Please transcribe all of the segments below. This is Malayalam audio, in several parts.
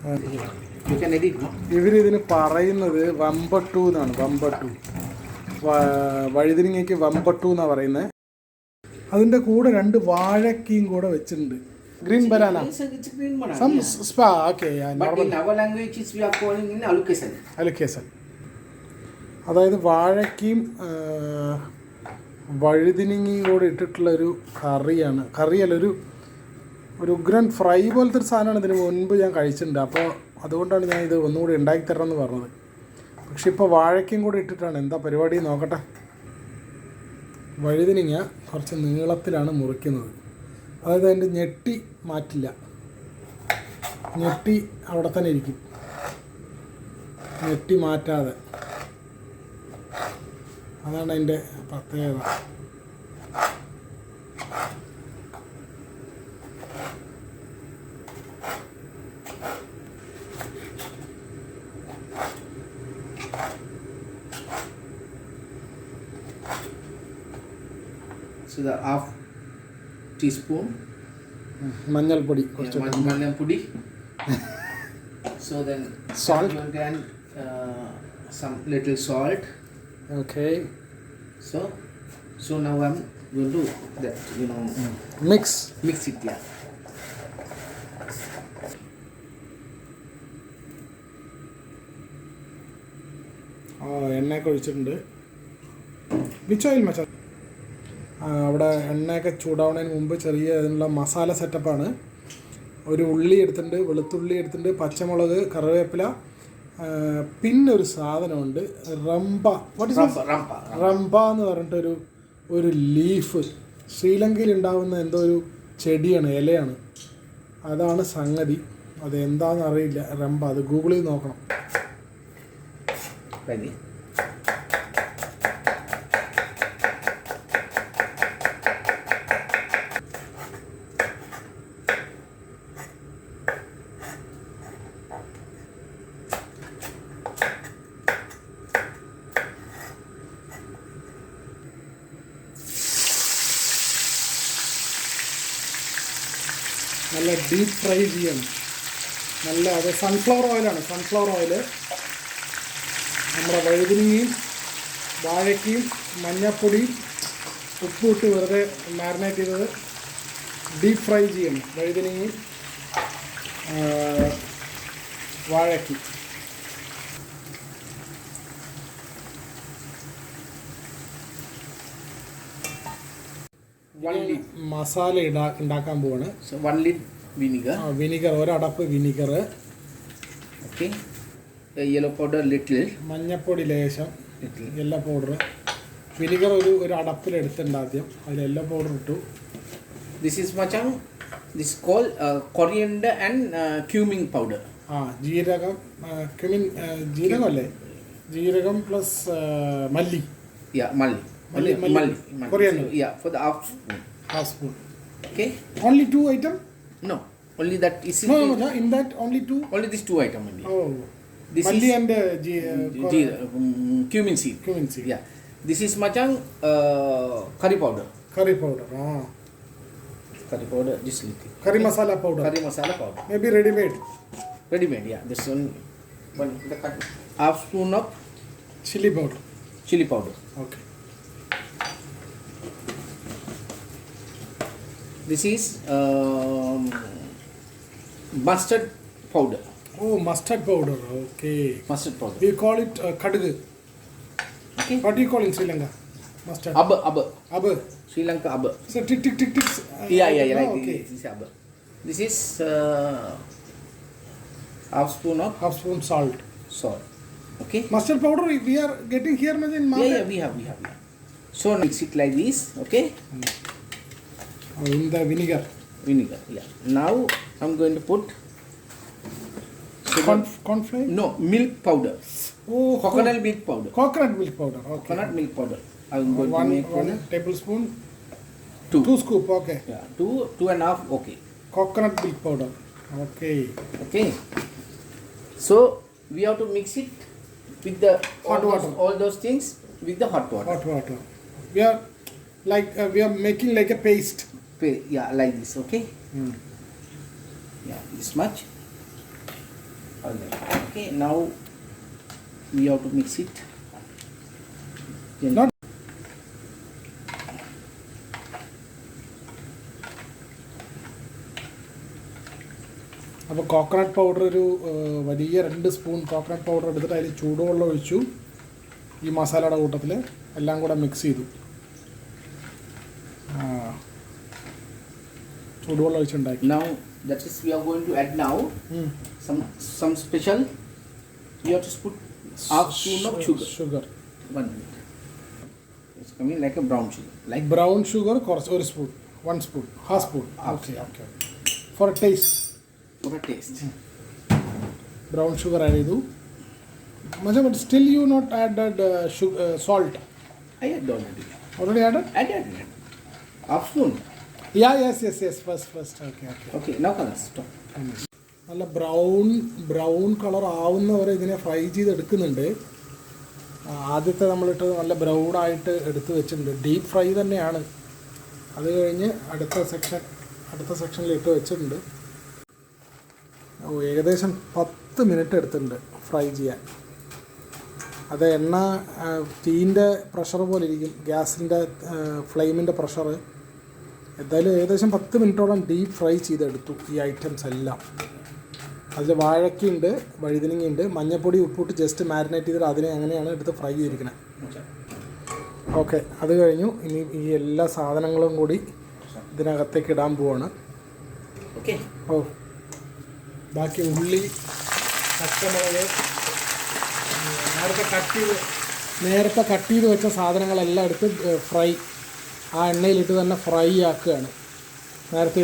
You can edit, no? ഇവരിതിന് പറയുന്നത് വമ്പട്ടു എന്നാണ്. വമ്പട്ടു, വഴുതിരിങ്ങയ്ക്ക് വമ്പട്ടു എന്നാണ് പറയുന്നത്. അതിൻ്റെ കൂടെ 2 വാഴക്കയും കൂടെ വെച്ചിട്ടുണ്ട്. Green banana. It's green banana. Some spa, okay. But in our language, we are calling in allocation. അലുക്കേസൻ. അതായത് വാഴക്കയും വഴുതിനിങ്ങയും കൂടെ ഇട്ടിട്ടുള്ളൊരു കറിയാണ്. കറിയല്ല, ഒരു ഉഗ്രൻ ഫ്രൈ പോലത്തെ ഒരു സാധനമാണ്. ഇതിന് മുൻപ് ഞാൻ കഴിച്ചിട്ടുണ്ട്. അപ്പോൾ അതുകൊണ്ടാണ് ഞാൻ ഇത് ഒന്നുകൂടി ഉണ്ടാക്കി തരണമെന്ന് പറഞ്ഞത്. പക്ഷെ ഇപ്പോൾ വാഴക്കയും കൂടെ ഇട്ടിട്ടാണ്. എന്താ പരിപാടി നോക്കട്ടെ. വഴുതിനിങ്ങ കുറച്ച് നീളത്തിലാണ് മുറിക്കുന്നത്. അതായത് അതിൻ്റെ ഞെട്ടി മാറ്റില്ല. ഞെട്ടി അവിടെ തന്നെ ഇരിക്കും, ഞെട്ടി മാറ്റാതെ. അതാണ് അതിൻ്റെ പ്രത്യേകത. So the half teaspoon മഞ്ഞൾപ്പൊടി, മഞ്ഞൾപ്പൊടി. So then salt, and some little salt. Okay. So now I'm going to that, mix it, yeah. എണ്ണയൊക്കെ ഒഴിച്ചിട്ടുണ്ട്. വിച്ച് ഓയിൽ മച്ചാ? അവിടെ എണ്ണയൊക്കെ ചൂടാവുന്നതിന് മുമ്പ് ചെറിയ അതിനുള്ള മസാല സെറ്റപ്പാണ്. ഒരു ഉള്ളി എടുത്തിട്ടുണ്ട്, വെളുത്തുള്ളി എടുത്തിട്ടുണ്ട്, പച്ചമുളക്, കറിവേപ്പില, പിന്നെ ഒരു സാധനമുണ്ട് റംബ. റംബ എന്ന് പറഞ്ഞിട്ടൊരു ലീഫ്. ശ്രീലങ്കയിൽ ഉണ്ടാകുന്ന എന്തോ ഒരു ചെടിയാണ്, ഇലയാണ്. അതാണ് സംഗതി. അത് എന്താണെന്ന് അറിയില്ല. റംബ, അത് ഗൂഗിൾ ചെയ്ത് നോക്കണം. നല്ല ഡീപ്പ് ഫ്രൈ ചെയ്യണം. അത് സൺഫ്ലവർ ഓയിലാണ്. സൺഫ്ലവർ ഓയിൽ നമ്മുടെ വഴുതിനിങ്ങയും വാഴയ്ക്കയും മഞ്ഞൾപ്പൊടിയും ഉപ്പും ഇട്ട് വെറുതെ മാരിനേറ്റ് ചെയ്തത് ഡീപ്പ് ഫ്രൈ ചെയ്യണം. വഴുതിനിങ്ങയും വാഴയ്ക്കും. മസാല ഉണ്ടാക്കാൻ പോവാണ്. 1 liter vinegar. വിനിഗർ, ഒരടപ്പ് vinegar. Okay. Yellow powder little. മഞ്ഞപ്പൊടി ലേശം, യെല്ലോ പൗഡർ. വിനിഗർ ഒരു അടപ്പിലെടുത്തിട്ടുണ്ട് ആദ്യം. അതിൽ യെല്ലോ പൗഡർ ഇട്ടു. This is machang. This is called coriander and cumin powder. ജീരകം, ക്യുമിൻ, ജീരകം അല്ലേ? ജീരകം പ്ലസ് മല്ലി. Yeah, malli. Coriander. Yeah, for the half spoon. Okay. Only 2 item? No, only that is. No, in that only 2. Only these 2 item only. Oh. This malli is and cumin seed. Cumin seed. Yeah. This is machang curry powder. Curry powder. Curry powder. This little. Curry masala powder. Curry masala powder. Maybe ready made. Ready made. Yeah. This one half spoon of chili powder. Chili powder. Okay. This is mustard powder. Oh, mustard powder. Okay. Mustard powder. We call it kadugu. Okay. What do you call in Sri Lanka? Mustard. Abba. Sri Lanka abba. So tick. Yeah. Like okay. This is abba. This is half spoon salt. Okay. Mustard powder we are getting here in market. Yeah, we have. So mix it like this. Okay. In the vinegar. Yeah. Now I'm going to put cornflour. No, milk powder. Oh, coconut milk powder. Coconut milk powder. Okay. Coconut milk powder. I'm going to make one tablespoon. 2. 2 scoop. Okay. Yeah. 2.5. Okay. Coconut milk powder. Okay. So we have to mix it with the hot water. All those things with the hot water. We are making like a paste. Yeah, like this. Okay. Yeah, this much. Okay, now we have to mix it. Not അപ്പോൾ കോക്കനട്ട് പൗഡർ ഒരു വലിയ 2 സ്പൂൺ കോക്കനട്ട് പൗഡർ എടുത്തിട്ട് അതിൽ ചൂടുവെള്ളം ഒഴിച്ചു. ഈ മസാലയുടെ കൂട്ടത്തിൽ എല്ലാം കൂടെ മിക്സ് ചെയ്തു. ചൂടുവെള്ളം ഒഴിച്ചുണ്ടാക്കി. Now that is we are going to add now some special. You have to put half spoon of sugar. 1 minute. It's coming like a brown sugar. Like brown sugar കുറച്ച് 1 spoon 1 spoon half spoon. Okay okay for taste. for a taste. Brown sugar add ചെയ്തു. പക്ഷേ but still you not added salt. I add already. Already added? Add. Half spoon. Yes first okay. Okay, now color stop. നല്ല ബ്രൗൺ കളർ ആവുന്നവരെ ഇതിനെ ഫ്രൈ ചെയ്തെടുക്കുന്നുണ്ട്. ആദ്യത്തെ നമ്മളിട്ട് നല്ല ബ്രൗണായിട്ട് എടുത്ത് വെച്ചിട്ടുണ്ട്. ഡീപ്പ് ഫ്രൈ തന്നെയാണ്. അത് കഴിഞ്ഞ് അടുത്ത സെക്ഷനിൽ ഇട്ട് വെച്ചിട്ടുണ്ട്. ഏകദേശം 10 മിനിറ്റ് എടുത്തിട്ടുണ്ട് ഫ്രൈ ചെയ്യാൻ. അത് എണ്ണ തീൻ്റെ പ്രഷർ പോലെ ഇരിക്കും, ഗ്യാസിൻ്റെ ഫ്ലെയിമിൻ്റെ പ്രഷർ. എന്തായാലും ഏകദേശം 10 മിനിറ്റോളം ഡീപ്പ് ഫ്രൈ ചെയ്തെടുത്തു ഈ ഐറ്റംസ് എല്ലാം. അതിൽ വാഴയ്ക്കുണ്ട്, വഴുതനങ്ങയുണ്ട്, മഞ്ഞൾപ്പൊടി ഉപ്പിട്ട് ജസ്റ്റ് മാരിനേറ്റ് ചെയ്തിട്ട് അതിനെ അങ്ങനെയാണ് എടുത്ത് ഫ്രൈ ചെയ്തിരിക്കുന്നത്. ഓക്കെ, അത് കഴിഞ്ഞു. ഇനി ഈ എല്ലാ സാധനങ്ങളും കൂടി ഇതിനകത്തേക്ക് ഇടാൻ പോവാണ്. Okay. ബാക്കി ഉള്ളി, പച്ചമുളക്, നേരത്തെ കട്ട് ചെയ്ത് വെച്ച സാധനങ്ങളെല്ലാം എടുത്ത് ഫ്രൈ ആ എണ്ണയിലിട്ട് തന്നെ ഫ്രൈ ആക്കുകയാണ്. നേരത്തെ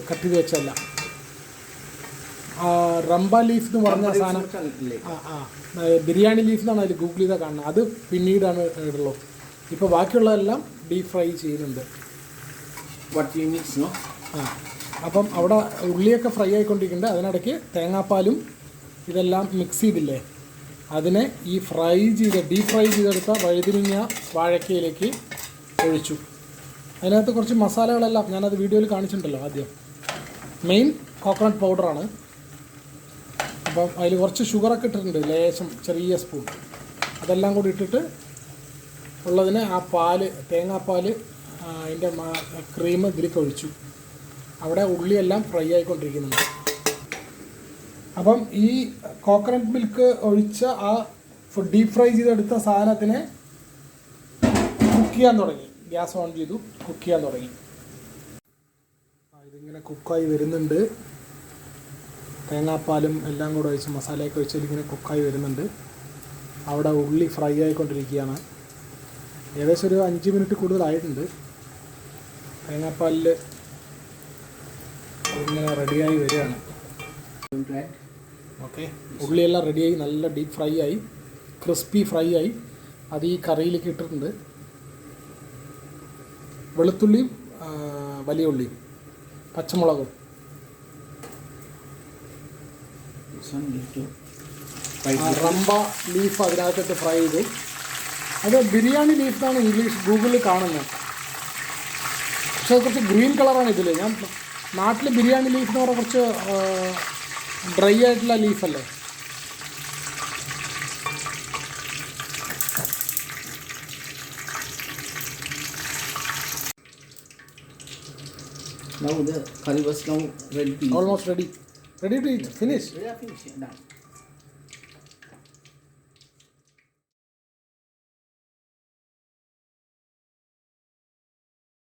കട്ട് ചെയ്ത് വെച്ചല്ല. റംബ ലീഫ് എന്ന് പറഞ്ഞ സാധനം, ബിരിയാണി ലീഫ് എന്നാണ് അതിൽ ഗൂഗിൾ ചെയ്താൽ കാണുന്നത്. അത് പിന്നീടാണ് ഇടുള്ളൂ. ഇപ്പോൾ ബാക്കിയുള്ളതെല്ലാം ഡീപ് ഫ്രൈ ചെയ്യുന്നുണ്ട്. അപ്പം അവിടെ ഉള്ളിയൊക്കെ ഫ്രൈ ആയിക്കൊണ്ടിരിക്കുന്നുണ്ട്. അതിനിടയ്ക്ക് തേങ്ങാപ്പാലും ഇതെല്ലാം മിക്സ് ചെയ്തില്ലേ, അതിനെ ഈ ഡീപ് ഫ്രൈ ചെയ്തെടുത്ത വഴുതിരിങ്ങ വാഴക്കയിലേക്ക് ഒഴിച്ചു. അതിനകത്ത് കുറച്ച് മസാലകളെല്ലാം ഞാനത് വീഡിയോയിൽ കാണിച്ചിട്ടുണ്ടല്ലോ. ആദ്യം മെയിൻ കോക്കനട്ട് പൗഡറാണ്. അപ്പം അതിൽ കുറച്ച് ഷുഗറൊക്കെ ഇട്ടിട്ടുണ്ട്, ലേശം ചെറിയ സ്പൂൺ. അതെല്ലാം കൂടി ഇട്ടിട്ട് ഉള്ളതിന് ആ തേങ്ങാപ്പാൽ അതിൻ്റെ ക്രീം ഇതിലേക്ക് ഒഴിച്ചു. അവിടെ ഉള്ളിയെല്ലാം ഫ്രൈ ആയിക്കൊണ്ടിരിക്കുന്നുണ്ട്. അപ്പം ഈ കോക്കനട്ട് മിൽക്ക് ഒഴിച്ച ആ ഡീപ് ഫ്രൈ ചെയ്തെടുത്ത സാധനത്തിനെ കുക്ക് ചെയ്യാൻ തുടങ്ങി. ഗ്യാസ് ഓൺ ചെയ്തു, കുക്ക് ചെയ്യാൻ തുടങ്ങി. ഇതിങ്ങനെ കുക്കായി വരുന്നുണ്ട്. തേങ്ങാപ്പാലും എല്ലാം കൂടെ ഒഴിച്ച് മസാലയൊക്കെ ഒഴിച്ച് ഇതിങ്ങനെ കുക്കായി വരുന്നുണ്ട്. അവിടെ ഉള്ളി ഫ്രൈ ആയിക്കൊണ്ടിരിക്കുകയാണ്. ഏകദേശം ഒരു 5 മിനിറ്റ് കൂടുതലായിട്ടുണ്ട്. തേങ്ങാപ്പാലിൽ ഇങ്ങനെ റെഡിയായി വരികയാണ്. ഓക്കെ, ഉള്ളിയെല്ലാം റെഡിയായി, നല്ല ഡീപ്പ് ഫ്രൈ ആയി, ക്രിസ്പി ഫ്രൈ ആയി. അത് ഈ കറിയിലേക്ക് ഇട്ടിട്ടുണ്ട്. വെളുത്തുള്ളിയും വലിയ ഉള്ളിയും പച്ചമുളകും. റംബ ലീഫ് അതിനകത്തിട്ട് ഫ്രൈ ചെയ്തു. അത് ബിരിയാണി ലീഫ് എന്നാണ് ഇംഗ്ലീഷ് ഗൂഗിളിൽ കാണുന്നത്. പക്ഷേ അത് കുറച്ച് ഗ്രീൻ കളറാണ് ഇതിൽ. ഞാൻ നാട്ടിൽ ബിരിയാണി ലീഫ് എന്ന് പറഞ്ഞാൽ കുറച്ച് ഡ്രൈ ആയിട്ടുള്ള ലീഫല്ലേ. Now the curry was now ready to eat. Almost ready. Ready to eat. Finish. Yeah, finish. Done.